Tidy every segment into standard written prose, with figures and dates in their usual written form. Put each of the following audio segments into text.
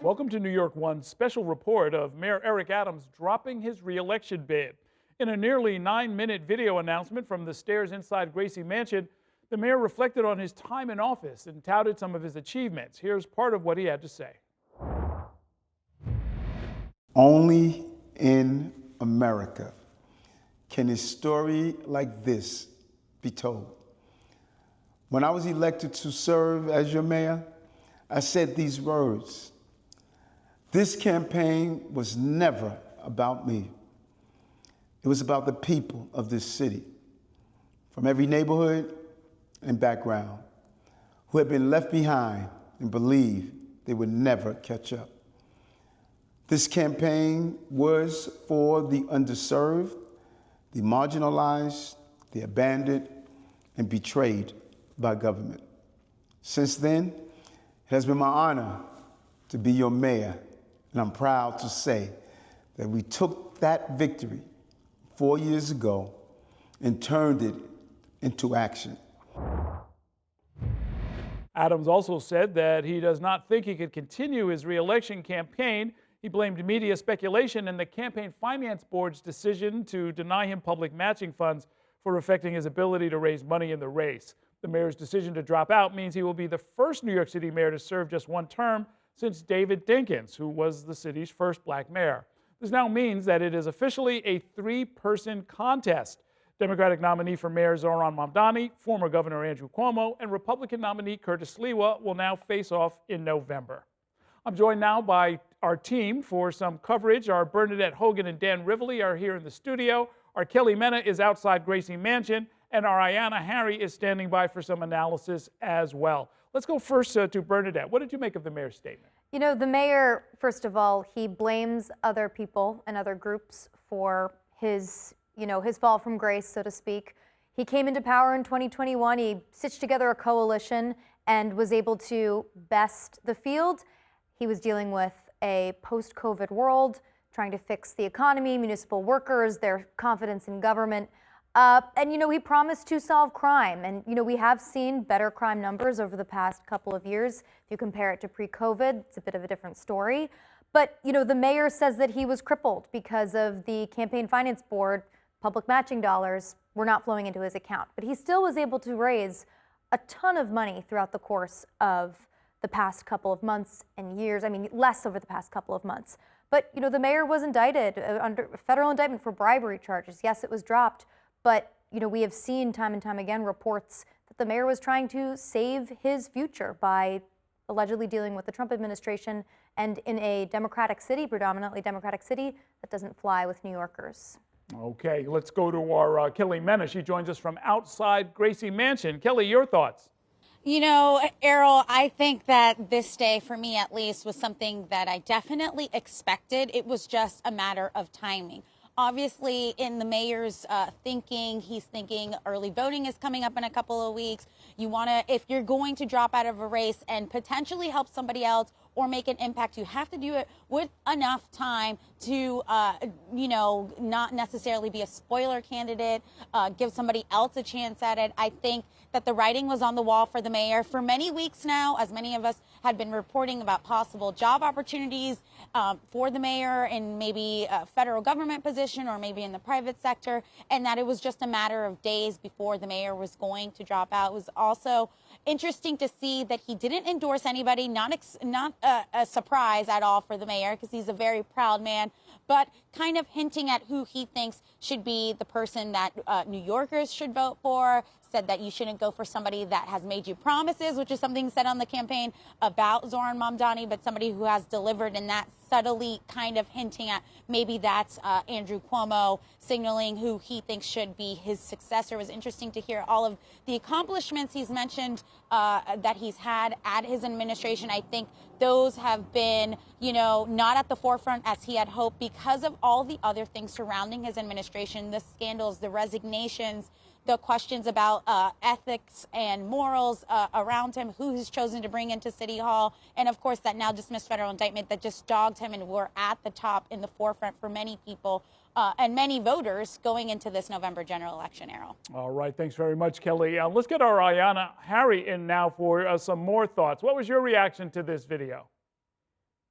Welcome to New York One's special report of Mayor Eric Adams dropping his re-election bid. In a nearly 9-minute video announcement from the stairs inside Gracie Mansion, the mayor reflected on his time in office and touted some of his achievements. Here's part of what he had to say. Only in America can a story like this be told. When I was elected to serve as your mayor, I said these words: "This campaign was never about me. It was about the people of this city, from every neighborhood and background, who had been left behind and believed they would never catch up. This campaign was for the underserved, the marginalized, the abandoned, and betrayed by government. Since then, it has been my honor to be your mayor, and I'm proud to say that we took that victory 4 years ago and turned it into action." Adams also said that he does not think he could continue his re-election campaign. He blamed media speculation and the Campaign Finance Board's decision to deny him public matching funds for affecting his ability to raise money in the race. The mayor's decision to drop out means he will be the first New York City mayor to serve just one term since David Dinkins, who was the city's first black mayor. This now means that it is officially a 3-person contest. Democratic nominee for mayor Zohran Mamdani, former Governor Andrew Cuomo, and Republican nominee Curtis Sliwa will now face off in November. I'm joined now by our team for some coverage. Our Bernadette Hogan and Dan Rivoli are here in the studio. Our Kelly Mena is outside Gracie Mansion, and our Ayanna Harry is standing by for some analysis as well. Let's go first to Bernadette. What did you make of the mayor's statement? You know, the mayor, first of all, he blames other people and other groups for his fall from grace, so to speak. He came into power in 2021. He stitched together a coalition and was able to best the field. He was dealing with a post-COVID world, trying to fix the economy, municipal workers, their confidence in government. And, he promised to solve crime. And, we have seen better crime numbers over the past couple of years. If you compare it to pre-COVID, it's a bit of a different story. But, the mayor says that he was crippled because of the Campaign Finance Board. Public matching dollars were not flowing into his account. But he still was able to raise a ton of money throughout the course of the past couple of months and years. I mean, less over the past couple of months. But, the mayor was indicted under federal indictment for bribery charges. Yes, it was dropped. But, we have seen time and time again reports that the mayor was trying to save his future by allegedly dealing with the Trump administration, and in a Democratic city, predominantly Democratic city, that doesn't fly with New Yorkers. Okay, let's go to our Kelly Mena. She joins us from outside Gracie Mansion. Kelly, your thoughts? Errol, I think that this day, for me at least, was something that I definitely expected. It was just a matter of timing. Obviously, in the mayor's thinking, he's thinking early voting is coming up in a couple of weeks. If you're going to drop out of a race and potentially help somebody else or make an impact, you have to do it with enough time to, not necessarily be a spoiler candidate, give somebody else a chance at it. I think that the writing was on the wall for the mayor for many weeks now, as many of us had been reporting about possible job opportunities for the mayor in maybe a federal government position or maybe in the private sector, and that it was just a matter of days before the mayor was going to drop out. It was also interesting to see that he didn't endorse anybody, not a surprise at all for the mayor, because he's a very proud man, but kind of hinting at who he thinks should be the person that New Yorkers should vote for. Said that you shouldn't go for somebody that has made you promises, which is something said on the campaign about Zohran Mamdani, but somebody who has delivered, and that subtly kind of hinting at maybe that's Andrew Cuomo signaling who he thinks should be his successor. It was interesting to hear all of the accomplishments he's mentioned that he's had at his administration. I think those have been, not at the forefront as he had hoped because of all the other things surrounding his administration, the scandals, the resignations, the questions about ethics and morals around him, who he's chosen to bring into City Hall, and of course that now dismissed federal indictment that just dogged him and were at the top in the forefront for many people and many voters going into this November general election, Errol. All right, thanks very much, Kelly. Let's get our Ayanna Harry in now for some more thoughts. What was your reaction to this video?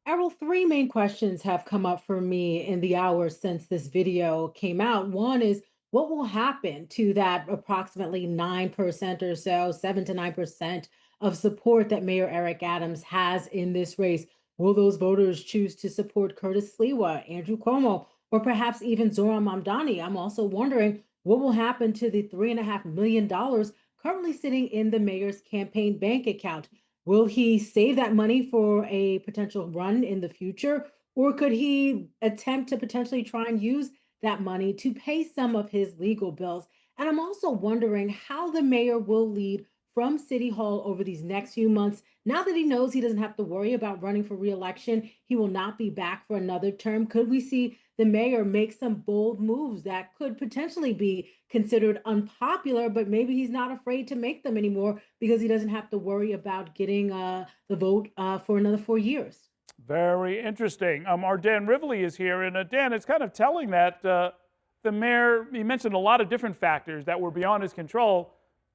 Errol, three main questions have come up for me in the hours since this video came out. One is, what will happen to that approximately 9% or so, 7 to 9% of support that Mayor Eric Adams has in this race? Will those voters choose to support Curtis Sliwa, Andrew Cuomo, or perhaps even Zohran Mamdani? I'm also wondering what will happen to the $3.5 million currently sitting in the mayor's campaign bank account. Will he save that money for a potential run in the future? Or could he attempt to potentially try and use that money to pay some of his legal bills? And I'm also wondering how the mayor will lead from City Hall over these next few months. Now that he knows he doesn't have to worry about running for reelection, he will not be back for another term. Could we see the mayor make some bold moves that could potentially be considered unpopular, but maybe he's not afraid to make them anymore because he doesn't have to worry about getting the vote for another 4 years? Very interesting. Our Dan Rivley is here, and Dan, it's kind of telling that the mayor, he mentioned a lot of different factors that were beyond his control,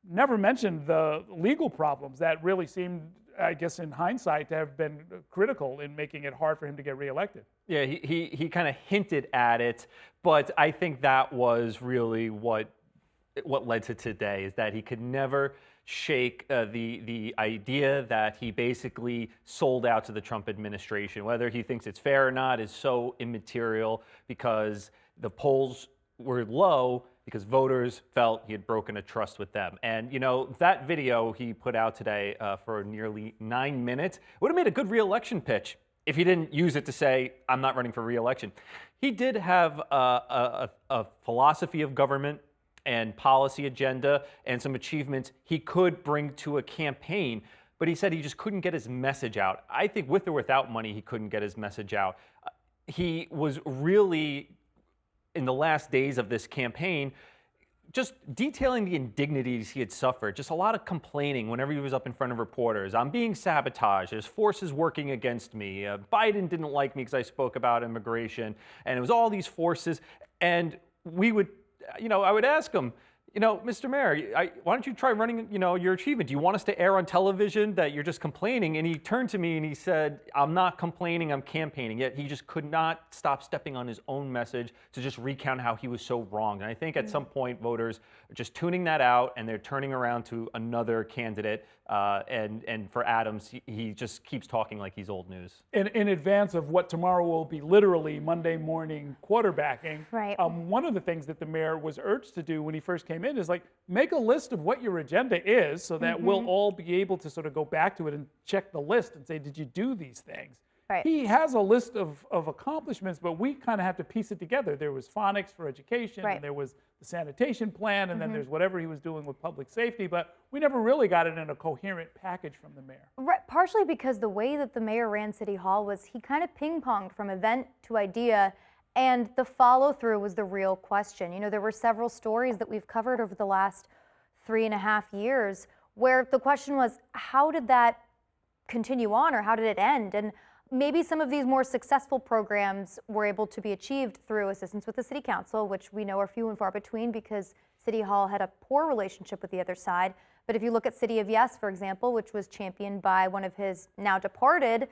never mentioned the legal problems that really seemed, I guess in hindsight, to have been critical in making it hard for him to get reelected. Yeah, he kind of hinted at it, but I think that was really what led to today, is that he could never shake the idea that he basically sold out to the Trump administration. Whether he thinks it's fair or not is so immaterial, because the polls were low because voters felt he had broken a trust with them. And, you know, that video he put out today for nearly 9 minutes would have made a good reelection pitch if he didn't use it to say, I'm not running for reelection. He did have a philosophy of government and policy agenda and some achievements he could bring to a campaign, but he said he just couldn't get his message out. I think with or without money, he couldn't get his message out. He was really, in the last days of this campaign, just detailing the indignities he had suffered, just a lot of complaining whenever he was up in front of reporters. I'm being sabotaged. There's forces working against me. Biden didn't like me because I spoke about immigration. And it was all these forces. And we would, I would ask him, Mr. Mayor, why don't you try running, your achievement? Do you want us to air on television that you're just complaining? And he turned to me and he said, I'm not complaining, I'm campaigning. Yet he just could not stop stepping on his own message to just recount how he was so wrong. And I think at some point voters are just tuning that out and they're turning around to another candidate. And for Adams, he just keeps talking like he's old news. In advance of what tomorrow will be literally Monday morning quarterbacking, Right. One of the things that the mayor was urged to do when he first came in is make a list of what your agenda is, so that we'll all be able to sort of go back to it and check the list and say, did you do these things? Right. He has a list of accomplishments, but we kind of have to piece it together. There was phonics for education, Right. and there was the sanitation plan, and then there's whatever he was doing with public safety, but we never really got it in a coherent package from the mayor. Right, partially because the way that the mayor ran City Hall was he kind of ping-ponged from event to idea, and the follow-through was the real question. There were several stories that we've covered over the last 3.5 years where the question was, how did that continue on, or how did it end? And maybe some of these more successful programs were able to be achieved through assistance with the city council, which we know are few and far between because City Hall had a poor relationship with the other side. But if you look at City of Yes, for example, which was championed by one of his now departed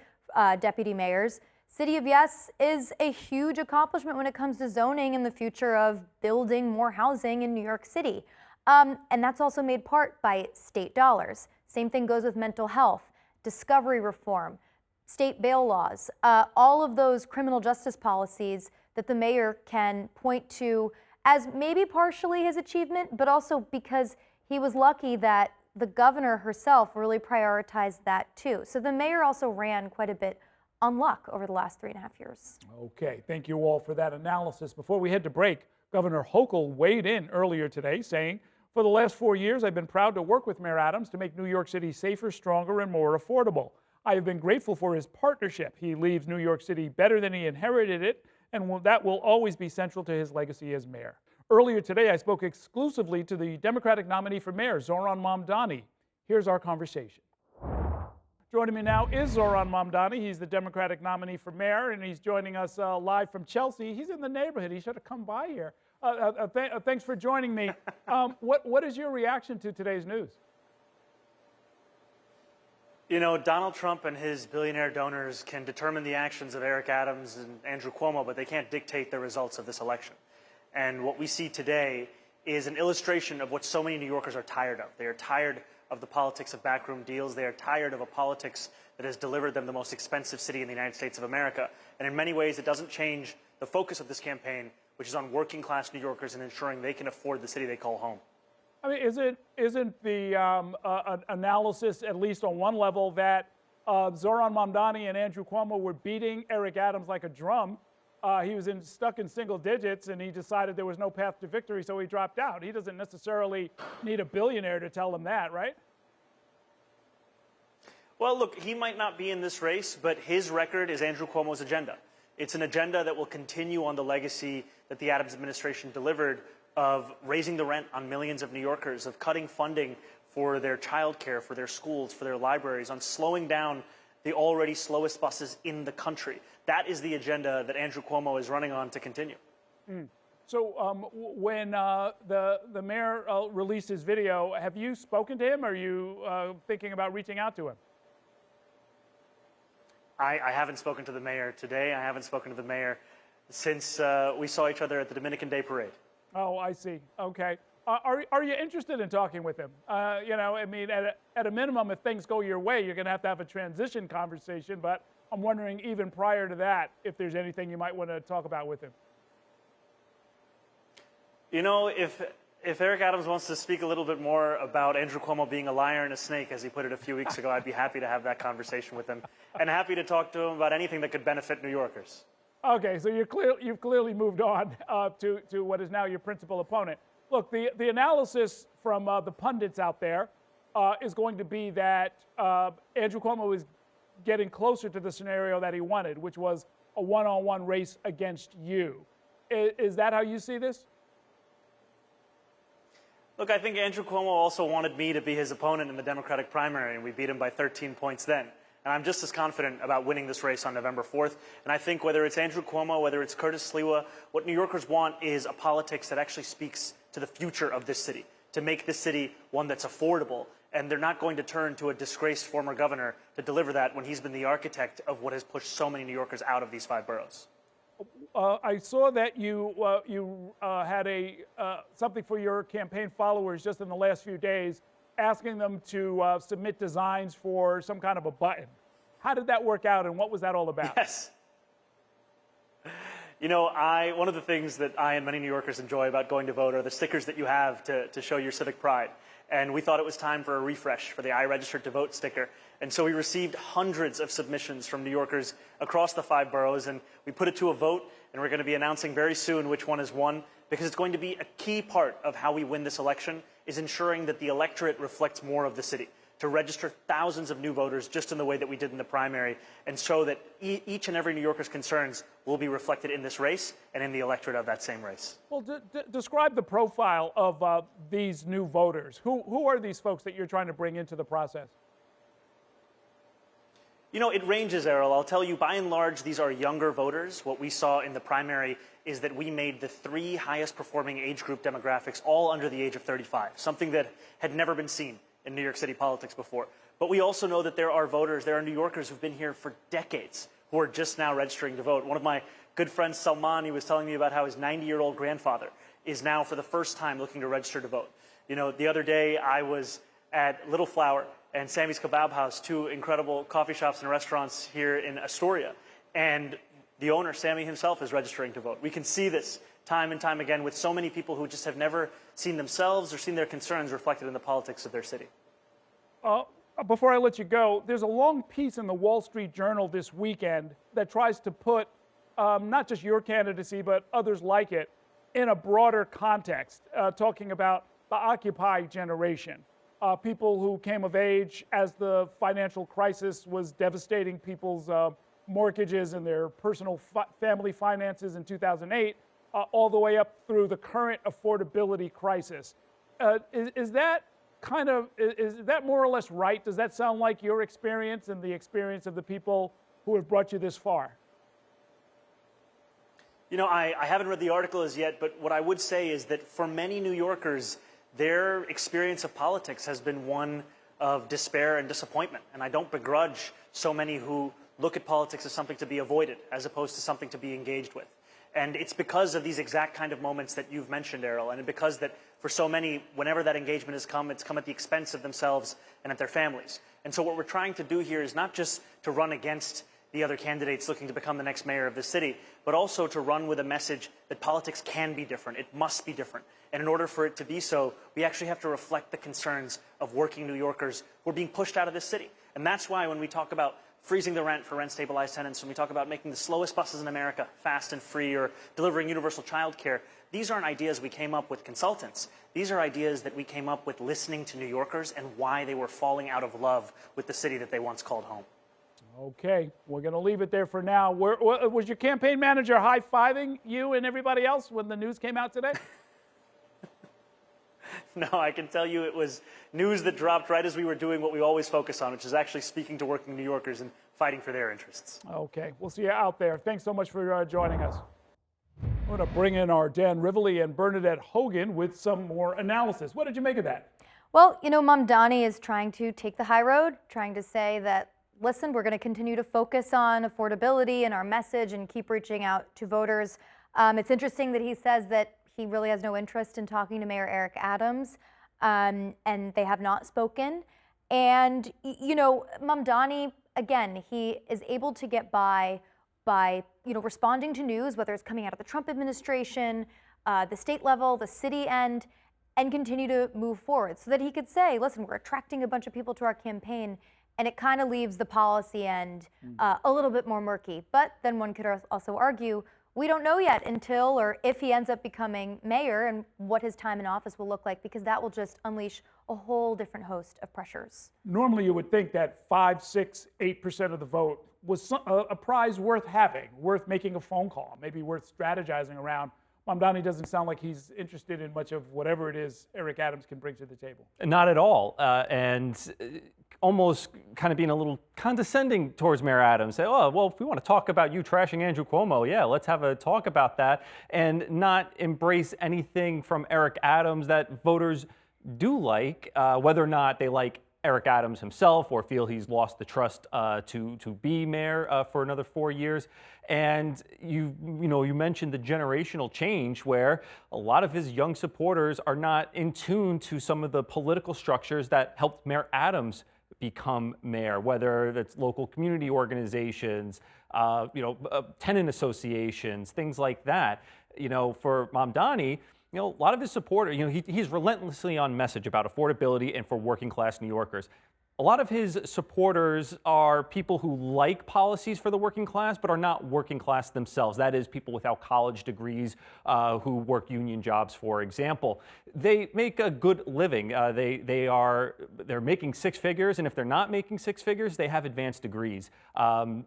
deputy mayors, City of Yes is a huge accomplishment when it comes to zoning and the future of building more housing in New York City. And that's also made part by state dollars. Same thing goes with mental health, discovery reform, state bail laws, all of those criminal justice policies that the mayor can point to as maybe partially his achievement, but also because he was lucky that the governor herself really prioritized that too. So the mayor also ran quite a bit on luck over the last 3.5 years. Okay, thank you all for that analysis. Before we head to break, Governor Hochul weighed in earlier today saying, for the last 4 years, I've been proud to work with Mayor Adams to make New York City safer, stronger, and more affordable. I have been grateful for his partnership. He leaves New York City better than he inherited it, and that will always be central to his legacy as mayor. Earlier today, I spoke exclusively to the Democratic nominee for mayor, Zohran Mamdani. Here's our conversation. Joining me now is Zohran Mamdani. He's the Democratic nominee for mayor, and he's joining us live from Chelsea. He's in the neighborhood. He should have come by here. Thanks for joining me. What is your reaction to today's news? You know, Donald Trump and his billionaire donors can determine the actions of Eric Adams and Andrew Cuomo, but they can't dictate the results of this election. And what we see today is an illustration of what so many New Yorkers are tired of. They are tired of the politics of backroom deals. They are tired of a politics that has delivered them the most expensive city in the United States of America. And in many ways, it doesn't change the focus of this campaign, which is on working class New Yorkers and ensuring they can afford the city they call home. I mean, isn't the analysis, at least on one level, that Zohran Mamdani and Andrew Cuomo were beating Eric Adams like a drum? He was stuck in single digits, and he decided there was no path to victory, so he dropped out. He doesn't necessarily need a billionaire to tell him that, right? Well, look, he might not be in this race, but his record is Andrew Cuomo's agenda. It's an agenda that will continue on the legacy that the Adams administration delivered of raising the rent on millions of New Yorkers, of cutting funding for their child care, for their schools, for their libraries, on slowing down the already slowest buses in the country. That is the agenda that Andrew Cuomo is running on to continue. So when the mayor released his video, have you spoken to him? Are you thinking about reaching out to him? I haven't spoken to the mayor today. I haven't spoken to the mayor since we saw each other at the Dominican Day Parade. Oh, I see. Okay. Are you interested in talking with him? You know, I mean, at a minimum, if things go your way, you're going to have a transition conversation. But I'm wondering, even prior to that, if there's anything you might want to talk about with him. You know, if Eric Adams wants to speak a little bit more about Andrew Cuomo being a liar and a snake, as he put it a few weeks ago, I'd be happy to have that conversation with him, and happy to talk to him about anything that could benefit New Yorkers. Okay, so you've clearly moved on to what is now your principal opponent. Look, the analysis from the pundits out there is going to be that Andrew Cuomo is getting closer to the scenario that he wanted, which was a one-on-one race against you. Is that how you see this? Look, I think Andrew Cuomo also wanted me to be his opponent in the Democratic primary, and we beat him by 13 points then. And I'm just as confident about winning this race on November 4th. And I think whether it's Andrew Cuomo, whether it's Curtis Sliwa, what New Yorkers want is a politics that actually speaks to the future of this city, to make this city one that's affordable. And they're not going to turn to a disgraced former governor to deliver that when he's been the architect of what has pushed so many New Yorkers out of these 5 boroughs. I saw that you had something for your campaign followers just in the last few days, asking them to submit designs for some kind of a button. How did that work out, and what was that all about? Yes. You know, one of the things that I and many New Yorkers enjoy about going to vote are the stickers that you have to show your civic pride. And we thought it was time for a refresh for the I Registered to Vote sticker. And so we received hundreds of submissions from New Yorkers across the 5 boroughs, and we put it to a vote, and we're going to be announcing very soon which one has won, because it's going to be a key part of how we win this election, is ensuring that the electorate reflects more of the city, to register thousands of new voters just in the way that we did in the primary, and show that each and every New Yorker's concerns will be reflected in this race and in the electorate of that same race. Well, describe the profile of these new voters. Who are these folks that you're trying to bring into the process? You know, it ranges, Errol. I'll tell you, by and large, these are younger voters. What we saw in the primary is that we made the 3 highest performing age group demographics all under the age of 35, something that had never been seen in New York City politics before. But we also know that there are voters, there are New Yorkers who've been here for decades who are just now registering to vote. One of my good friends, Salman, he was telling me about how his 90-year-old grandfather is now for the first time looking to register to vote. You know, the other day I was at Little Flower and Sammy's Kebab House, 2 incredible coffee shops and restaurants here in Astoria. And the owner, Sammy himself, is registering to vote. We can see this time and time again with so many people who just have never seen themselves or seen their concerns reflected in the politics of their city. Before I let you go, there's a long piece in the Wall Street Journal this weekend that tries to put not just your candidacy, but others like it, in a broader context, talking about the Occupy generation. People who came of age as the financial crisis was devastating people's mortgages and their personal family finances in 2008, all the way up through the current affordability crisis. Is that more or less right? Does that sound like your experience and the experience of the people who have brought you this far? You know, I haven't read the article as yet, but what I would say is that for many New Yorkers, their experience of politics has been one of despair and disappointment. And I don't begrudge so many who look at politics as something to be avoided as opposed to something to be engaged with. And it's because of these exact kind of moments that you've mentioned, Errol, and because that for so many, whenever that engagement has come, it's come at the expense of themselves and at their families. And so what we're trying to do here is not just to run against the other candidates looking to become the next mayor of the city, but also to run with a message that politics can be different. It must be different. And in order for it to be so, we actually have to reflect the concerns of working New Yorkers who are being pushed out of this city. And that's why when we talk about freezing the rent for rent-stabilized tenants, when we talk about making the slowest buses in America fast and free, or delivering universal child care, these aren't ideas we came up with consultants. These are ideas that we came up with listening to New Yorkers and why they were falling out of love with the city that they once called home. Okay, we're going to leave it there for now. Was your campaign manager high-fiving you and everybody else when the news came out today? No, I can tell you it was news that dropped right as we were doing what we always focus on, which is actually speaking to working New Yorkers and fighting for their interests. Okay, we'll see you out there. Thanks so much for joining us. We're going to bring in our Dan Rivoli and Bernadette Hogan with some more analysis. What did you make of that? Well, you know, Mamdani is trying to take the high road, trying to say that, listen, we're going to continue to focus on affordability and our message and keep reaching out to voters. It's interesting that he says that he really has no interest in talking to Mayor Eric Adams, and they have not spoken. And, you know, Mamdani, again, he is able to get by, you know, responding to news, whether it's coming out of the Trump administration, the state level, the city end, and continue to move forward so that he could say, listen, we're attracting a bunch of people to our campaign, and it kind of leaves the policy end a little bit more murky. But then one could also argue, we don't know yet until or if he ends up becoming mayor and what his time in office will look like, because that will just unleash a whole different host of pressures. Normally you would think that 5, 6, 8% of the vote was a prize worth having, worth making a phone call, maybe worth strategizing around. Mamdani doesn't sound like he's interested in much of whatever it is Eric Adams can bring to the table. Not at all. And almost kind of being a little condescending towards Mayor Adams. Say, oh, well, if we want to talk about you trashing Andrew Cuomo, yeah, let's have a talk about that. And not embrace anything from Eric Adams that voters do like, whether or not they like Eric Adams himself or feel he's lost the trust to be mayor for another 4 years. And you mentioned the generational change where a lot of his young supporters are not in tune to some of the political structures that helped Mayor Adams become mayor, whether that's local community organizations, tenant associations, things like that. You know, for Mamdani, a lot of his supporters, he's relentlessly on message about affordability and for working class New Yorkers. A lot of his supporters are people who like policies for the working class, but are not working class themselves. That is, people without college degrees who work union jobs, for example. They make a good living. They're making six figures, and if they're not making six figures, they have advanced degrees.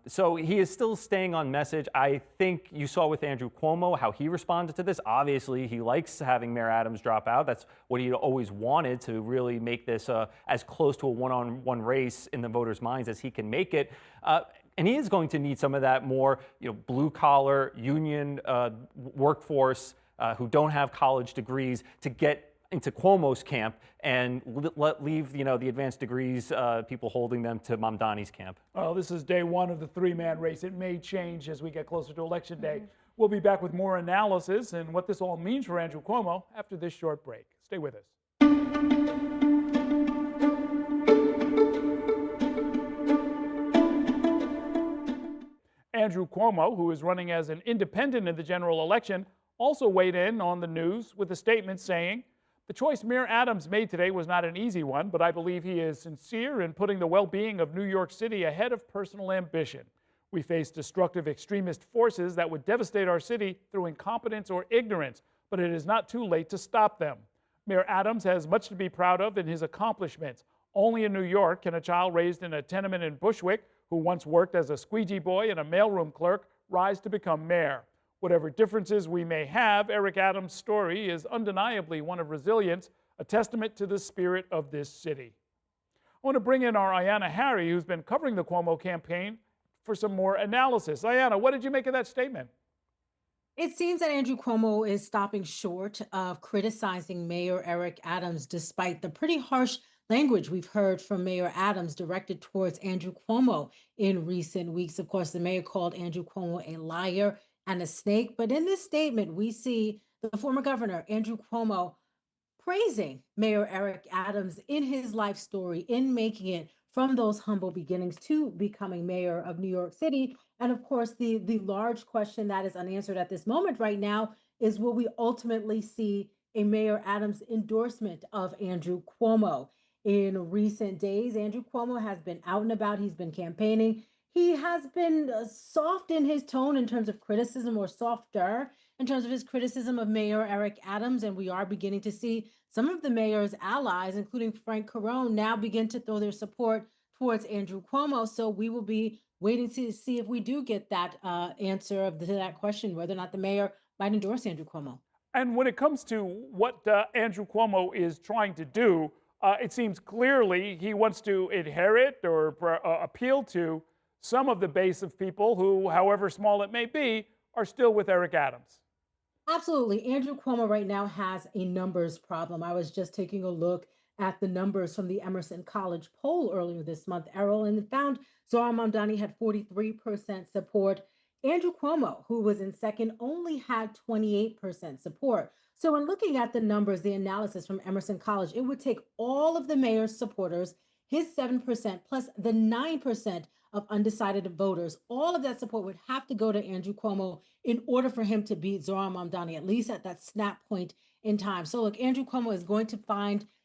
So he is still staying on message. I think you saw with Andrew Cuomo how he responded to this. Obviously, he likes having Mayor Adams drop out. That's what he always wanted, to really make this as close to a one-on-one race in the voters' minds as he can make it. And he is going to need some of that more, blue-collar union workforce who don't have college degrees to get into Cuomo's camp and leave, the advanced degrees, people holding them to Mamdani's camp. Well, this is day one of the three-man race. It may change as we get closer to Election Day. We'll be back with more analysis and what this all means for Andrew Cuomo after this short break. Stay with us. Andrew Cuomo, who is running as an independent in the general election, also weighed in on the news with a statement saying, "The choice Mayor Adams made today was not an easy one, but I believe he is sincere in putting the well-being of New York City ahead of personal ambition. We face destructive extremist forces that would devastate our city through incompetence or ignorance, but it is not too late to stop them. Mayor Adams has much to be proud of in his accomplishments. Only in New York can a child raised in a tenement in Bushwick who once worked as a squeegee boy and a mailroom clerk rise to become mayor. Whatever differences we may have, Eric Adams' story is undeniably one of resilience, a testament to the spirit of this city." I want to bring in our Ayanna Harry, who's been covering the Cuomo campaign, for some more analysis. Ayanna, what did you make of that statement? It seems that Andrew Cuomo is stopping short of criticizing Mayor Eric Adams, despite the pretty harsh language we've heard from Mayor Adams directed towards Andrew Cuomo in recent weeks. Of course, the mayor called Andrew Cuomo a liar and a snake. But in this statement, we see the former governor, Andrew Cuomo, praising Mayor Eric Adams in his life story, in making it from those humble beginnings to becoming mayor of New York City. And of course, the large question that is unanswered at this moment right now is, will we ultimately see a Mayor Adams endorsement of Andrew Cuomo? In recent days, Andrew Cuomo has been out and about. He's been campaigning. He has been soft in his tone in terms of criticism, or softer in terms of his criticism of Mayor Eric Adams. And we are beginning to see some of the mayor's allies, including Frank Carone, now begin to throw their support towards Andrew Cuomo. So we will be waiting to see if we do get that answer to that question, whether or not the mayor might endorse Andrew Cuomo. And when it comes to what Andrew Cuomo is trying to do, it seems clearly he wants to inherit or appeal to some of the base of people who, however small it may be, are still with Eric Adams. Absolutely. Andrew Cuomo right now has a numbers problem. I was just taking a look at the numbers from the Emerson College poll earlier this month, Errol, and found Zohran Mamdani had 43% support. Andrew Cuomo, who was in second, only had 28% support. So, in looking at the numbers, the analysis from Emerson College, it would take all of the mayor's supporters, his 7%, plus the 9% of undecided voters. All of that support would have to go to Andrew Cuomo in order for him to beat Zohran Mamdani, at least at that snap point in time. So look, Andrew Cuomo is going to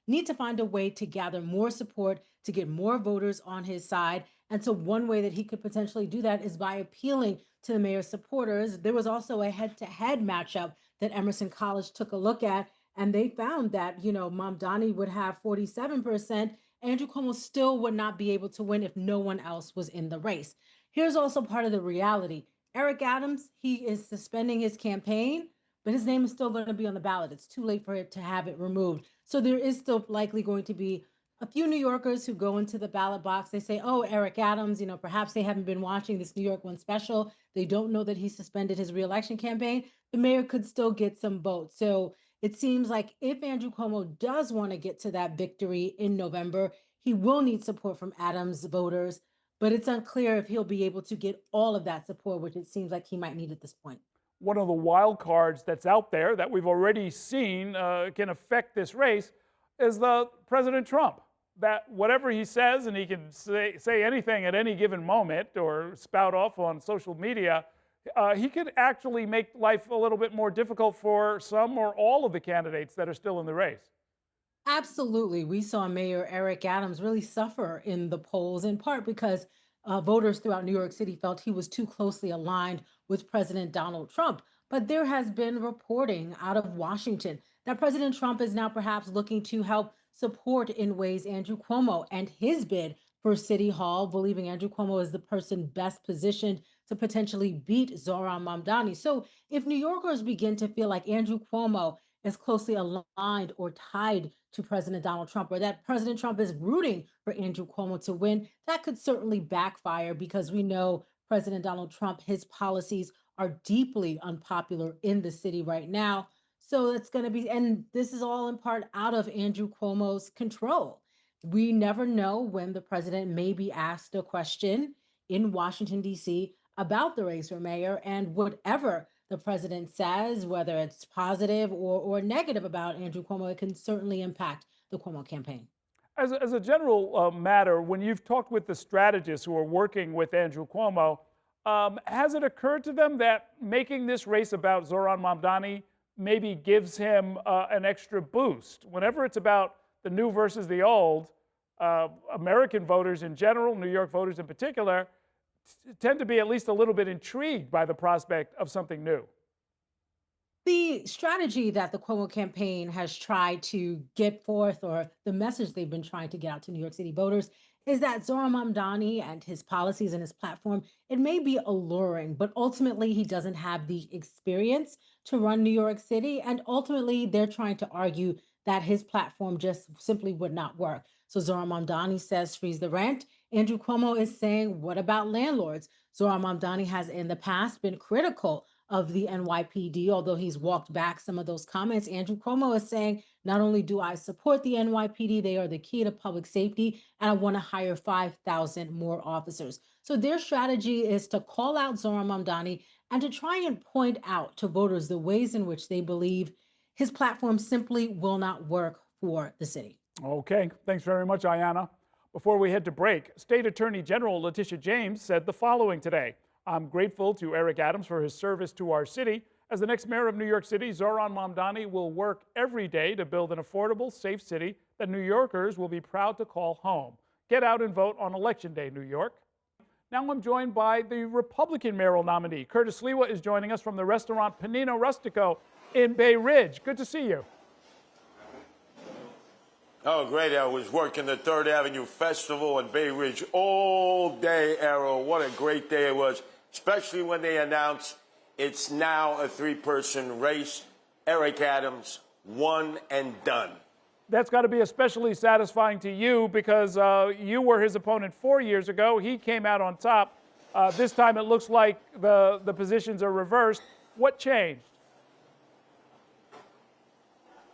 need to find a way to gather more support, to get more voters on his side. And so one way that he could potentially do that is by appealing to the mayor's supporters. There was also a head-to-head matchup that Emerson College took a look at, and they found that, Mamdani would have 47%. Andrew Cuomo still would not be able to win if no one else was in the race. Here's also part of the reality. Eric Adams, he is suspending his campaign, but his name is still going to be on the ballot. It's too late for it to have it removed. So there is still likely going to be a few New Yorkers who go into the ballot box. They say, oh, Eric Adams, perhaps they haven't been watching this New York One special. They don't know that he suspended his reelection campaign. The mayor could still get some votes. So it seems like if Andrew Cuomo does want to get to that victory in November, he will need support from Adams voters, but it's unclear if he'll be able to get all of that support, which it seems like he might need at this point. One of the wild cards that's out there that we've already seen can affect this race is the President Trump. That whatever he says, and he can say anything at any given moment or spout off on social media, he could actually make life a little bit more difficult for some or all of the candidates that are still in the race. Absolutely. We saw Mayor Eric Adams really suffer in the polls, in part because voters throughout New York City felt he was too closely aligned with President Donald Trump. But there has been reporting out of Washington that President Trump is now perhaps looking to help support in ways Andrew Cuomo and his bid for City Hall, believing Andrew Cuomo is the person best positioned to potentially beat Zohran Mamdani. So if New Yorkers begin to feel like Andrew Cuomo is closely aligned or tied to President Donald Trump, or that President Trump is rooting for Andrew Cuomo to win, that could certainly backfire, because we know President Donald Trump, his policies are deeply unpopular in the city right now. So it's going to be, and this is all in part out of Andrew Cuomo's control. We never know when the president may be asked a question in Washington, D.C. about the race for mayor, and whatever the president says, whether it's positive or negative about Andrew Cuomo, it can certainly impact the Cuomo campaign. As a general matter, when you've talked with the strategists who are working with Andrew Cuomo, has it occurred to them that making this race about Zohran Mamdani maybe gives him an extra boost? Whenever it's about the new versus the old, American voters in general, New York voters in particular, tend to be at least a little bit intrigued by the prospect of something new. The strategy that the Cuomo campaign has tried to get forth, or the message they've been trying to get out to New York City voters, is that Zohran Mamdani and his policies and his platform, it may be alluring, but ultimately he doesn't have the experience to run New York City. And ultimately, they're trying to argue that his platform just simply would not work. So Zohran Mamdani says freeze the rent. Andrew Cuomo is saying, what about landlords? Zohran Mamdani has in the past been critical of the NYPD, although he's walked back some of those comments. Andrew Cuomo is saying, Not only do I support the NYPD, they are the key to public safety, and I want to hire 5,000 more officers. So their strategy is to call out Zohran Mamdani and to try and point out to voters the ways in which they believe his platform simply will not work for the city. Okay, thanks very much, Ayanna. Before we head to break, State Attorney General Letitia James said the following today. I'm grateful to Eric Adams for his service to our city. As the next mayor of New York City, Zohran Mamdani will work every day to build an affordable, safe city that New Yorkers will be proud to call home. Get out and vote on Election Day, New York. Now I'm joined by the Republican mayoral nominee. Curtis Sliwa is joining us from the restaurant Panino Rustico in Bay Ridge. Good to see you. Oh, great. I was working the 3rd Avenue Festival in Bay Ridge all day, Errol. What a great day it was, especially when they announced it's now a 3-person race. Eric Adams, one and done. That's got to be especially satisfying to you because you were his opponent 4 years ago. He came out on top. This time it looks like the positions are reversed. What changed?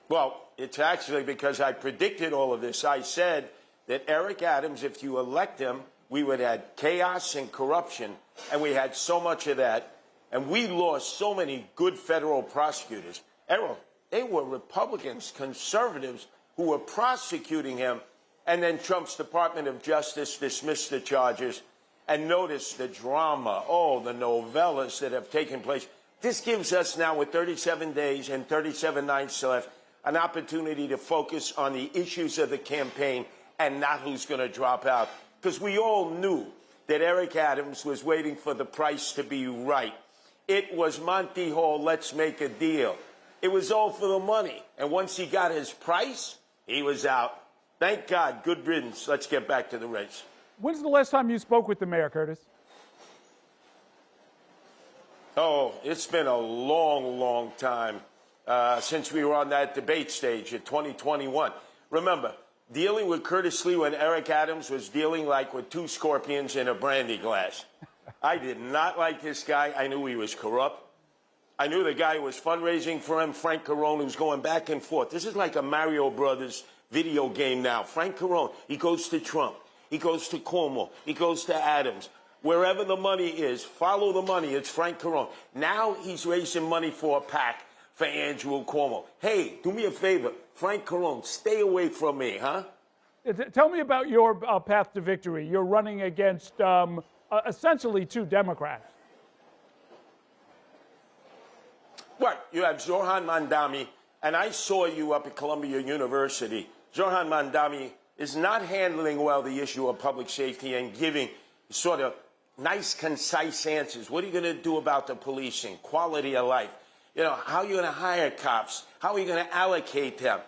Well, it's actually because I predicted all of this. I said that Eric Adams, if you elect him, we would have chaos and corruption, and we had so much of that. And we lost so many good federal prosecutors. Errol, they were Republicans, conservatives, who were prosecuting him, and then Trump's Department of Justice dismissed the charges. And notice the drama, the novellas that have taken place. This gives us now, with 37 days and 37 nights left, an opportunity to focus on the issues of the campaign and not who's going to drop out. Because we all knew that Eric Adams was waiting for the price to be right. It was Monty Hall, let's make a deal. It was all for the money. And once he got his price, he was out. Thank God, good riddance. Let's get back to the race. When's the last time you spoke with the mayor, Curtis? Oh, it's been a long, long time since we were on that debate stage in 2021. Remember, dealing with Curtis Sliwa and Eric Adams was dealing like with 2 scorpions in a brandy glass. I did not like this guy. I knew he was corrupt. I knew the guy who was fundraising for him, Frank Carone, who's going back and forth. This is like a Mario Brothers video game now. Frank Carone, he goes to Trump. He goes to Cuomo. He goes to Adams. Wherever the money is, follow the money. It's Frank Carone. Now he's raising money for a PAC for Andrew Cuomo. Hey, do me a favor. Frank Carone, stay away from me, huh? Tell me about your path to victory. You're running against essentially 2 Democrats. Well, you have Zohran Mamdani, and I saw you up at Columbia University. Zohran Mamdani is not handling well the issue of public safety and giving sort of nice, concise answers. What are you going to do about the policing, quality of life? You know, how are you going to hire cops? How are you going to allocate them?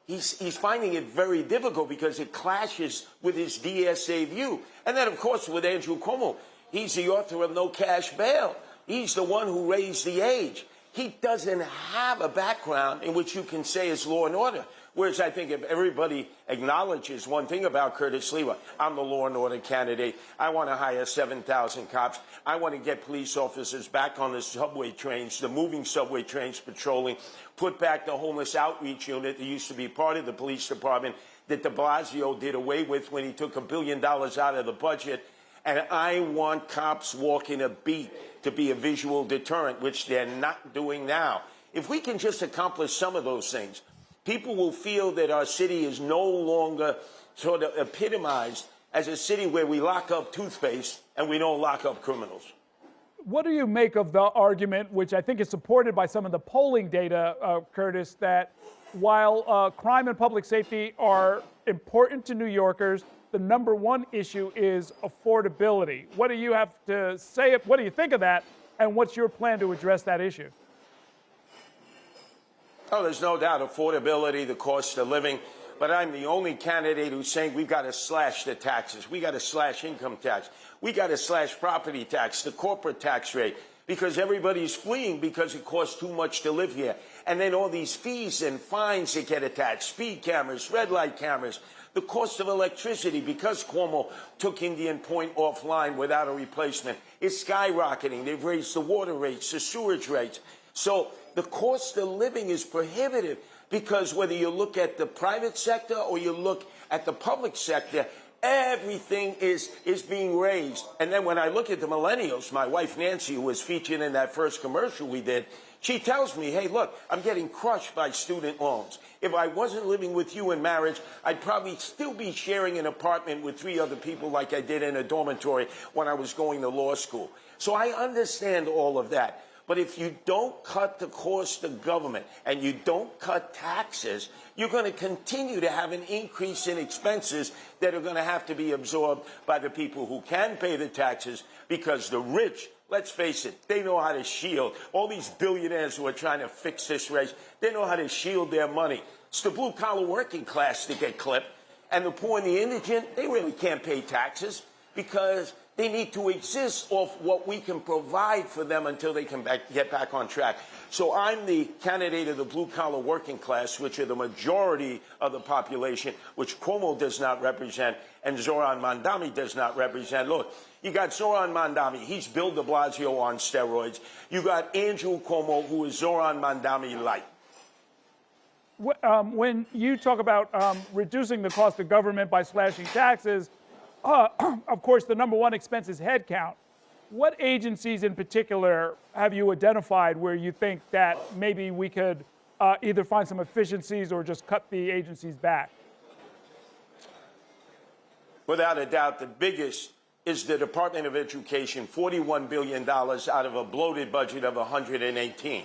He's finding it very difficult because it clashes with his DSA view. And then, of course, with Andrew Cuomo, he's the author of No Cash Bail. He's the one who raised the age. He doesn't have a background in which you can say is law and order. Whereas I think if everybody acknowledges one thing about Curtis Sliwa, I'm the law and order candidate. I want to hire 7,000 cops. I want to get police officers back on the subway trains, the moving subway trains patrolling, put back the homeless outreach unit that used to be part of the police department that de Blasio did away with when he took $1 billion out of the budget. And I want cops walking a beat to be a visual deterrent, which they're not doing now. If we can just accomplish some of those things, people will feel that our city is no longer sort of epitomized as a city where we lock up toothpaste and we don't lock up criminals. What do you make of the argument, which I think is supported by some of the polling data, Curtis, that while crime and public safety are important to New Yorkers, the number one issue is affordability? What do you have to say? What do you think of that? And what's your plan to address that issue? Oh, there's no doubt affordability, the cost of living. But I'm the only candidate who's saying we've got to slash the taxes. We got to slash income tax. We got to slash property tax, the corporate tax rate, because everybody's fleeing because it costs too much to live here. And then all these fees and fines that get attached, speed cameras, red light cameras, the cost of electricity, because Cuomo took Indian Point offline without a replacement, is skyrocketing. They've raised the water rates, the sewage rates. So the cost of living is prohibitive. because whether you look at the private sector or you look at the public sector, everything is being raised. And then when I look at the millennials, my wife Nancy, who was featured in that first commercial we did, she tells me, hey, look, I'm getting crushed by student loans. If I wasn't living with you in marriage, I'd probably still be sharing an apartment with 3 other people like I did in a dormitory when I was going to law school. So I understand all of that. But if you don't cut the cost of government and you don't cut taxes, you're going to continue to have an increase in expenses that are going to have to be absorbed by the people who can pay the taxes, because the rich, let's face it, they know how to shield. All these billionaires who are trying to fix this race, they know how to shield their money. It's the blue-collar working class that get clipped. And the poor and the indigent, they really can't pay taxes because they need to exist off what we can provide for them until they can get back on track. So I'm the candidate of the blue-collar working class, which are the majority of the population, which Cuomo does not represent and Zohran Mamdani does not represent. Look, you got Zohran Mamdani. He's Bill de Blasio on steroids. You got Andrew Cuomo, who is Zohran Mamdani light. When you talk about reducing the cost of government by slashing taxes, of course, the number one expense is headcount. What agencies in particular have you identified where you think that maybe we could either find some efficiencies or just cut the agencies back? Without a doubt, the biggest is the Department of Education, $41 billion out of a bloated budget of $118.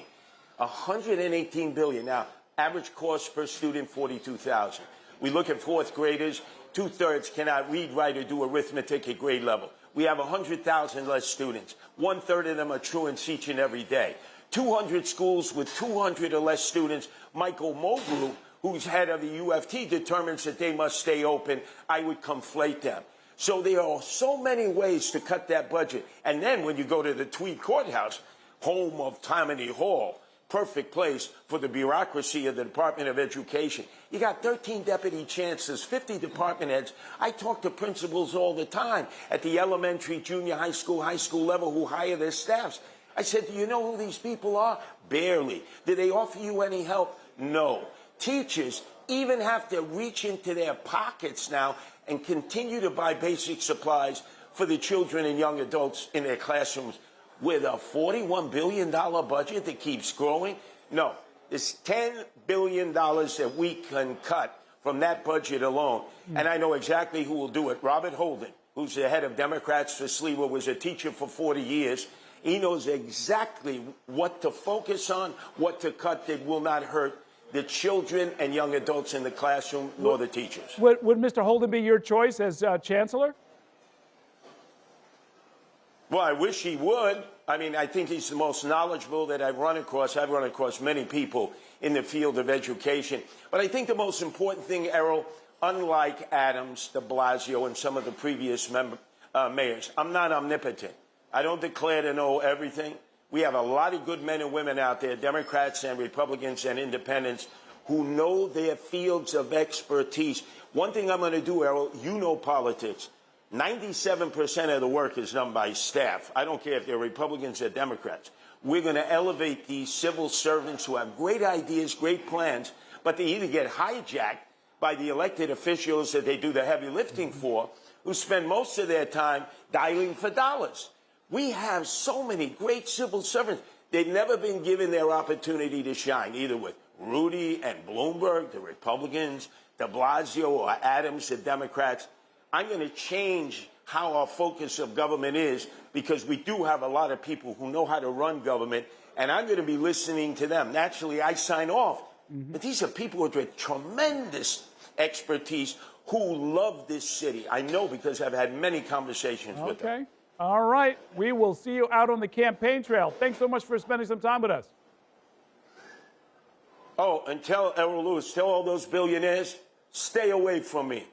$118 billion. Now, average cost per student, $42,000. We look at fourth graders, 2/3 cannot read, write, or do arithmetic at grade level. We have 100,000 less students. 1/3 of them are truants each and every day. 200 schools with 200 or less students. Michael Moglu, who's head of the UFT, determines that they must stay open. I would conflate them. So there are so many ways to cut that budget. And then when you go to the Tweed Courthouse, home of Tammany Hall, perfect place for the bureaucracy of the Department of Education. You got 13 deputy chancellors, 50 department heads. I talk to principals all the time at the elementary, junior high school level who hire their staffs. I said, do you know who these people are? Barely. Did they offer you any help? No. Teachers even have to reach into their pockets now and continue to buy basic supplies for the children and young adults in their classrooms. With a $41 billion budget that keeps growing? No, there's $10 billion that we can cut from that budget alone. And I know exactly who will do it. Robert Holden, who's the head of Democrats for Sliwa, was a teacher for 40 years. He knows exactly what to focus on, what to cut that will not hurt the children and young adults in the classroom, nor the teachers. Would Mr. Holden be your choice as chancellor? Well, I wish he would. I mean, I think he's the most knowledgeable that I've run across. I've run across many people in the field of education. But I think the most important thing, Errol, unlike Adams, de Blasio, and some of the previous mayors, I'm not omnipotent. I don't declare to know everything. We have a lot of good men and women out there, Democrats and Republicans and independents, who know their fields of expertise. One thing I'm going to do, Errol, you know politics. 97% of the work is done by staff. I don't care if they're Republicans or Democrats. We're going to elevate these civil servants who have great ideas, great plans, but they either get hijacked by the elected officials that they do the heavy lifting for, who spend most of their time dialing for dollars. We have so many great civil servants. They've never been given their opportunity to shine, either with Rudy and Bloomberg, the Republicans, de Blasio or Adams, the Democrats. I'm going to change how our focus of government is, because we do have a lot of people who know how to run government, and I'm going to be listening to them. Naturally, I sign off. But these are people with tremendous expertise who love this city. I know because I've had many conversations with them. Okay. All right. We will see you out on the campaign trail. Thanks so much for spending some time with us. Oh, and tell Errol Lewis, tell all those billionaires, stay away from me.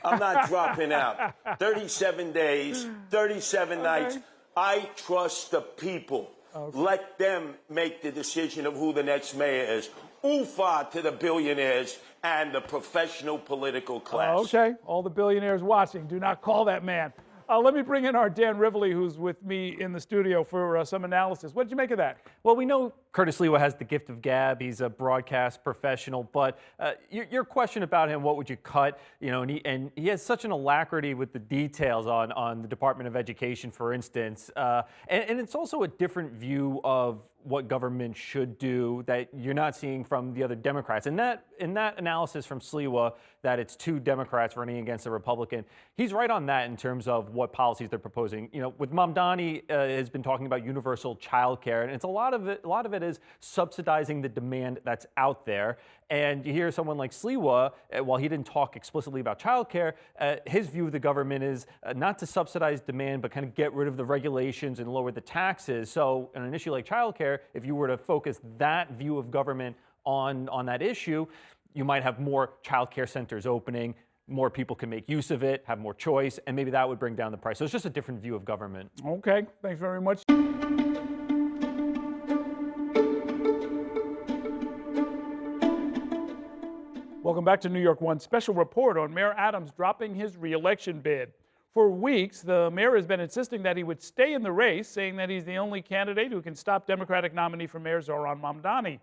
I'm not dropping out. 37 days, 37 nights. I trust the people. Let them make the decision of who the next mayor is. Oofa to the billionaires and the professional political class. Okay. All the billionaires watching, do not call that man. Let me bring in our Dan Rivoli, who's with me in the studio for some analysis. What did you make of that? Well, we know Curtis Sliwa has the gift of gab. He's a broadcast professional, but your question about him, what would you cut? You know, and he has such an alacrity with the details on the Department of Education, for instance, and it's also a different view of what government should do that you're not seeing from the other Democrats. And that analysis from Sliwa, that it's two Democrats running against a Republican, he's right on that in terms of what policies they're proposing. You know, with Mamdani has been talking about universal child care, and it's a lot of it is subsidizing the demand that's out there. And you hear someone like Sliwa, while he didn't talk explicitly about childcare, his view of the government is not to subsidize demand, but kind of get rid of the regulations and lower the taxes. So on an issue like childcare, if you were to focus that view of government on that issue, you might have more childcare centers opening, more people can make use of it, have more choice, and maybe that would bring down the price. So it's just a different view of government. Okay, thanks very much. Welcome back to New York One's special report on Mayor Adams dropping his re-election bid. For weeks, the mayor has been insisting that he would stay in the race, saying that he's the only candidate who can stop Democratic nominee for mayor Zohran Mamdani.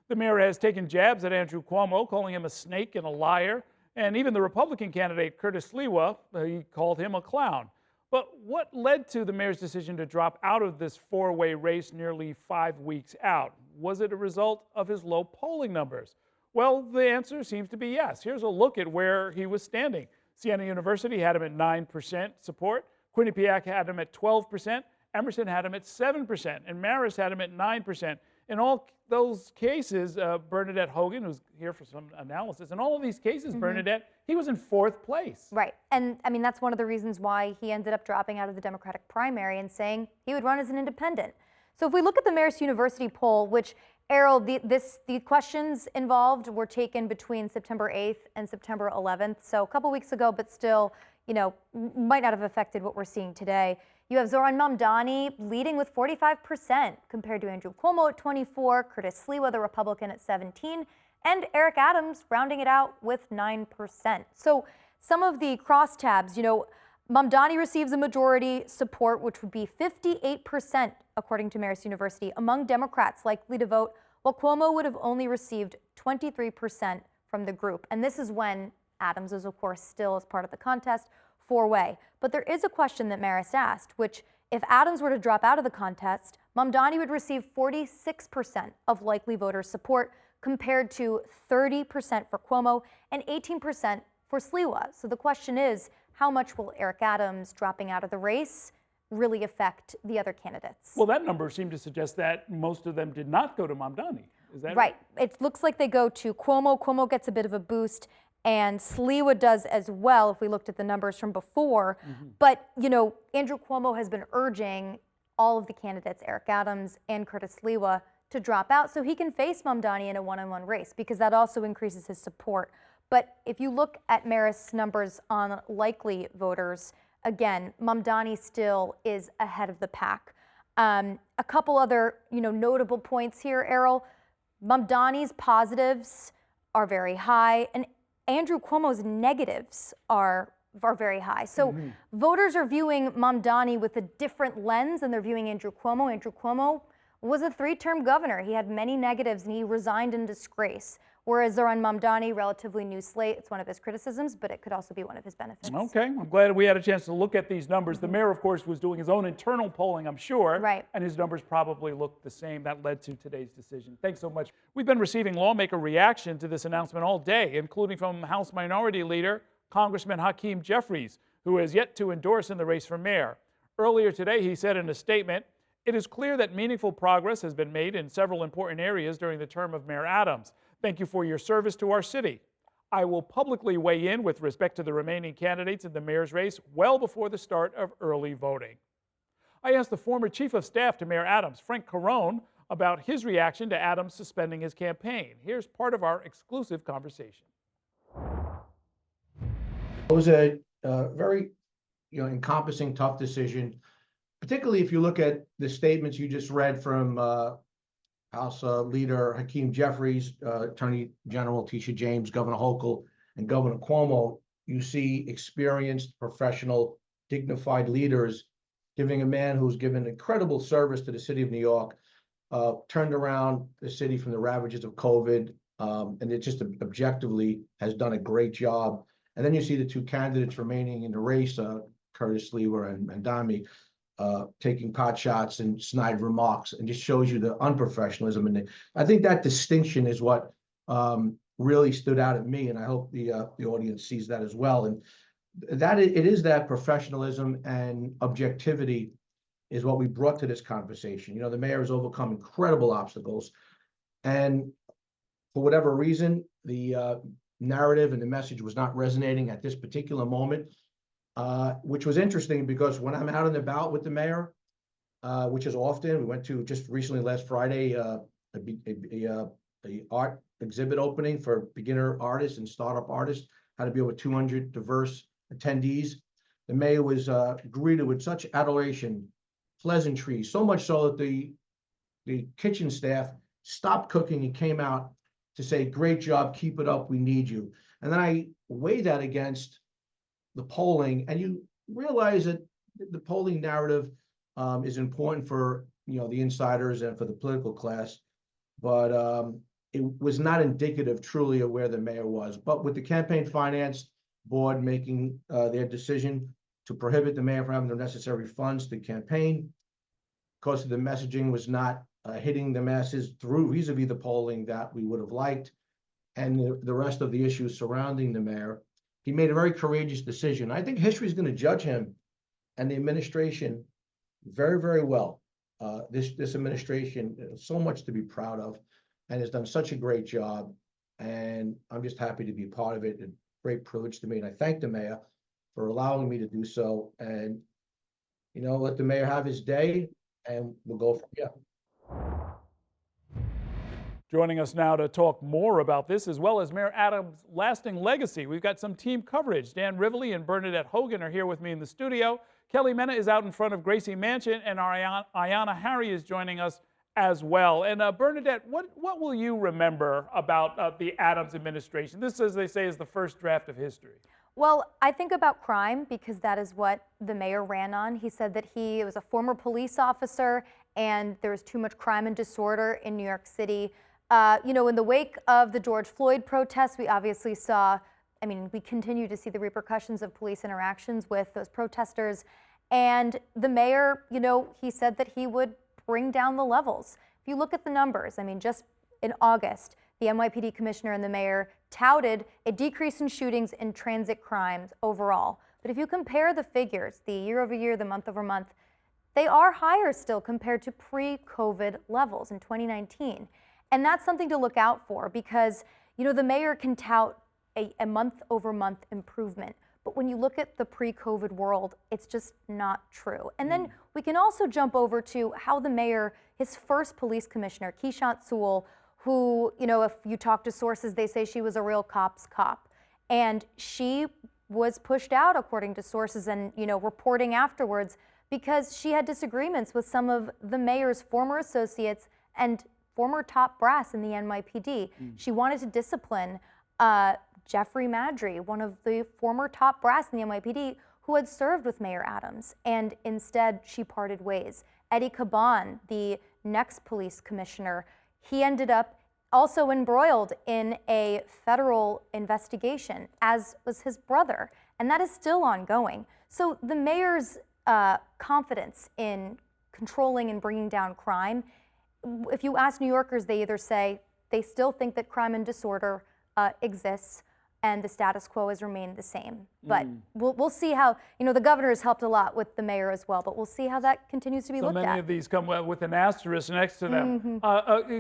The mayor has taken jabs at Andrew Cuomo, calling him a snake and a liar, and even the Republican candidate, Curtis Sliwa, he called him a clown. But what led to the mayor's decision to drop out of this four-way race nearly 5 weeks out? Was it a result of his low polling numbers? Well, the answer seems to be yes. Here's a look at where he was standing. Siena University had him at 9% support. Quinnipiac had him at 12%. Emerson had him at 7%. And Marist had him at 9%. In all those cases, Bernadette Hogan, who's here for some analysis, in all of these cases, Bernadette, he was in 4th place. Right. And I mean, that's one of the reasons why he ended up dropping out of the Democratic primary and saying he would run as an independent. So if we look at the Marist University poll, which Errol, the questions involved were taken between September 8th and September 11th. So a couple weeks ago, but still, you know, might not have affected what we're seeing today. You have Zohran Mamdani leading with 45% compared to Andrew Cuomo at 24%, Curtis Sliwa, the Republican, at 17%, and Eric Adams rounding it out with 9%. So some of the crosstabs, you know, Mamdani receives a majority support, which would be 58%, according to Marist University, among Democrats likely to vote, while Cuomo would have only received 23% from the group. And this is when Adams is, of course, still as part of the contest, four-way. But there is a question that Marist asked, which if Adams were to drop out of the contest, Mamdani would receive 46% of likely voters' support, compared to 30% for Cuomo and 18% for Sliwa. So the question is, how much will Eric Adams dropping out of the race really affect the other candidates? Well, that number seemed to suggest that most of them did not go to Mamdani. Is that right? It looks like they go to Cuomo. Cuomo gets a bit of a boost, and Sliwa does as well if we looked at the numbers from before. But, you know, Andrew Cuomo has been urging all of the candidates, Eric Adams and Curtis Sliwa, to drop out so he can face Mamdani in a one-on-one race, because that also increases his support. But if you look at Marist's numbers on likely voters, again, Mamdani still is ahead of the pack. A couple other, you know, notable points here, Errol. Mamdani's positives are very high, and Andrew Cuomo's negatives are very high. So voters are viewing Mamdani with a different lens than they're viewing Andrew Cuomo. Andrew Cuomo was a 3-term governor. He had many negatives, and he resigned in disgrace. Whereas Zohran Mamdani, relatively new slate, it's one of his criticisms, but it could also be one of his benefits. Okay, I'm glad we had a chance to look at these numbers. The mayor, of course, was doing his own internal polling, I'm sure. Right. And his numbers probably looked the same. That led to today's decision. Thanks so much. We've been receiving lawmaker reaction to this announcement all day, including from House Minority Leader Congressman Hakeem Jeffries, who has yet to endorse in the race for mayor. Earlier today, he said in a statement, "It is clear that meaningful progress has been made in several important areas during the term of Mayor Adams. Thank you for your service to our city. I will publicly weigh in with respect to the remaining candidates in the mayor's race well before the start of early voting." I asked the former chief of staff to Mayor Adams, Frank Carone, about his reaction to Adams suspending his campaign. Here's part of our exclusive conversation. It was a very, encompassing, tough decision, particularly if you look at the statements you just read from House Leader Hakeem Jeffries, Attorney General Tisha James, Governor Hochul, and Governor Cuomo. You see experienced professional dignified leaders, giving a man who's given incredible service to the city of New York, turned around the city from the ravages of COVID, and it just objectively has done a great job. And then you see the two candidates remaining in the race, Curtis Sliwa and Mamdani, taking pot shots and snide remarks, and just shows you the unprofessionalism. And I think that distinction is what really stood out at me, and I hope the audience sees that as well. And it is that professionalism and objectivity is what we brought to this conversation. You know, the mayor has overcome incredible obstacles, and for whatever reason, the narrative and the message was not resonating at this particular moment, which was interesting because when I'm out and about with the mayor, which is often, we went to just recently last Friday, a art exhibit opening for beginner artists and startup artists, had to be over 200 diverse attendees. The mayor was greeted with such adoration, pleasantries, so much so that the kitchen staff stopped cooking and came out to say, "Great job, keep it up, we need you." And then I weigh that against the polling, and you realize that the polling narrative is important for, you know, the insiders and for the political class, but it was not indicative truly of where the mayor was. But with the campaign finance board making their decision to prohibit the mayor from having the necessary funds to campaign, because the messaging was not hitting the masses through vis-a-vis the polling that we would have liked, and the rest of the issues surrounding the mayor, he made a very courageous decision. I think history is going to judge him and the administration very, very well. This administration has so much to be proud of and has done such a great job. And I'm just happy to be part of it. A great privilege to me. And I thank the mayor for allowing me to do so. And, you know, let the mayor have his day and we'll go from here. Joining us now to talk more about this, as well as Mayor Adams' lasting legacy, we've got some team coverage. Dan Rivoli and Bernadette Hogan are here with me in the studio. Kelly Mena is out in front of Gracie Mansion, and our Ayanna Harry is joining us as well. And Bernadette, what will you remember about the Adams administration? This, as they say, is the first draft of history. Well, I think about crime because that is what the mayor ran on. He said that he was a former police officer and there was too much crime and disorder in New York City. You know, in the wake of the George Floyd protests, we obviously saw, I mean, we continue to see the repercussions of police interactions with those protesters. And the mayor, you know, he said that he would bring down the levels. If you look at the numbers, I mean, just in August, the NYPD commissioner and the mayor touted a decrease in shootings and transit crimes overall. But if you compare the figures, the year over year, the month over month, they are higher still compared to pre-COVID levels in 2019. And that's something to look out for because, you know, the mayor can tout a month over month improvement. But when you look at the pre-COVID world, it's just not true. And then we can also jump over to how the mayor, his first police commissioner, Keishant Sewell, who, you know, if you talk to sources, they say she was a real cop's cop. And she was pushed out, according to sources and, you know, reporting afterwards, because she had disagreements with some of the mayor's former associates and former top brass in the NYPD. She wanted to discipline Jeffrey Madry, one of the former top brass in the NYPD who had served with Mayor Adams, and instead she parted ways. Eddie Caban, the next police commissioner, he ended up also embroiled in a federal investigation, as was his brother, and that is still ongoing. So the mayor's confidence in controlling and bringing down crime, if you ask New Yorkers, they either say they still think that crime and disorder exists and the status quo has remained the same. But we'll see how, you know, the governor has helped a lot with the mayor as well, but we'll see how that continues to be looked at. So many of these come with an asterisk next to them.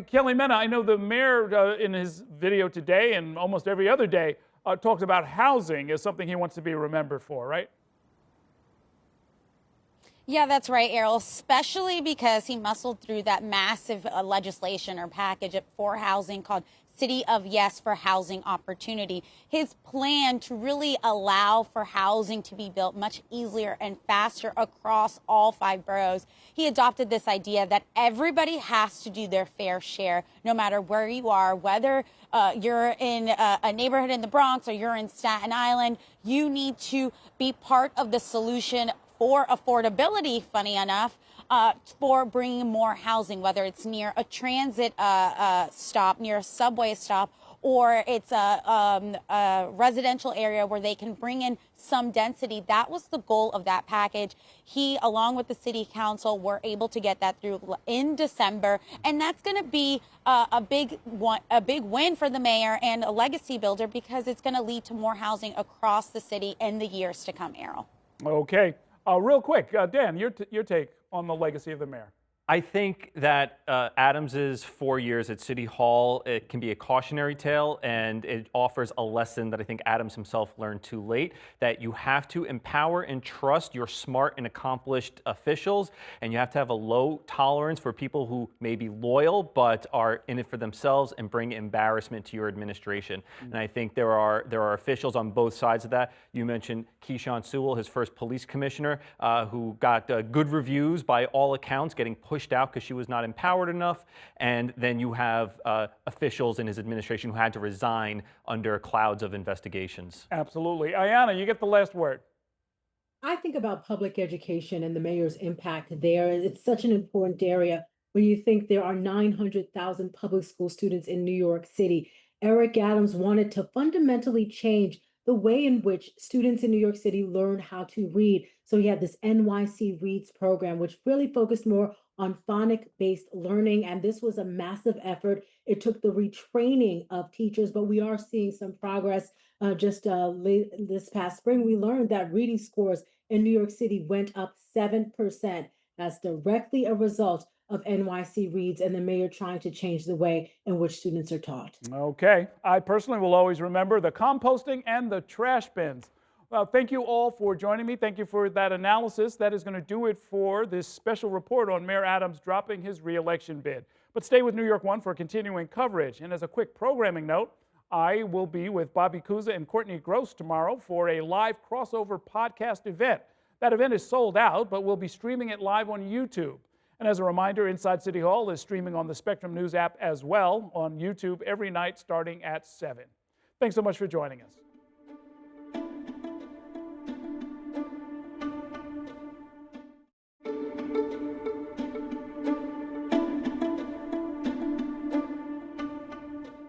Kelly Mena, I know the mayor in his video today and almost every other day talked about housing as something he wants to be remembered for, right? Yeah, that's right, Errol, especially because he muscled through that massive legislation or package for housing called City of Yes for Housing Opportunity. His plan to really allow for housing to be built much easier and faster across all 5 boroughs. He adopted this idea that everybody has to do their fair share, no matter where you are, whether you're in a neighborhood in the Bronx or you're in Staten Island. You need to be part of the solution for affordability, funny enough, for bringing more housing, whether it's near a transit stop, near a subway stop, or it's a residential area where they can bring in some density. That was the goal of that package. He, along with the city council, were able to get that through in December, and that's going to be a big win for the mayor and a legacy builder, because it's going to lead to more housing across the city in the years to come, Errol. Okay. Real quick, Dan, your take on the legacy of the mayor. I think that Adams's 4 years at City Hall, it can be a cautionary tale, and it offers a lesson that I think Adams himself learned too late, that you have to empower and trust your smart and accomplished officials, and you have to have a low tolerance for people who may be loyal but are in it for themselves and bring embarrassment to your administration. And I think there are officials on both sides of that. You mentioned Keyshawn Sewell, his first police commissioner, who got good reviews by all accounts, getting pushed out because she was not empowered enough. And then you have officials in his administration who had to resign under clouds of investigations. Absolutely. Ayanna, you get the last word. I think about public education and the mayor's impact there. It's such an important area when you think there are 900,000 public school students in New York City. Eric Adams wanted to fundamentally change the way in which students in New York City learn how to read. So he had this NYC Reads program, which really focused more on phonic-based learning, and this was a massive effort. It took the retraining of teachers, but we are seeing some progress. Just this past spring, we learned that reading scores in New York City went up 7%. That's directly a result of NYC Reads and the mayor trying to change the way in which students are taught. Okay. I personally will always remember the composting and the trash bins. Well, thank you all for joining me. Thank you for that analysis. That is going to do it for this special report on Mayor Adams dropping his re-election bid. But stay with New York One for continuing coverage. And as a quick programming note, I will be with Bobby Kuza and Courtney Gross tomorrow for a live crossover podcast event. That event is sold out, but we'll be streaming it live on YouTube. And as a reminder, Inside City Hall is streaming on the Spectrum News app as well on YouTube every night starting at 7. Thanks so much for joining us.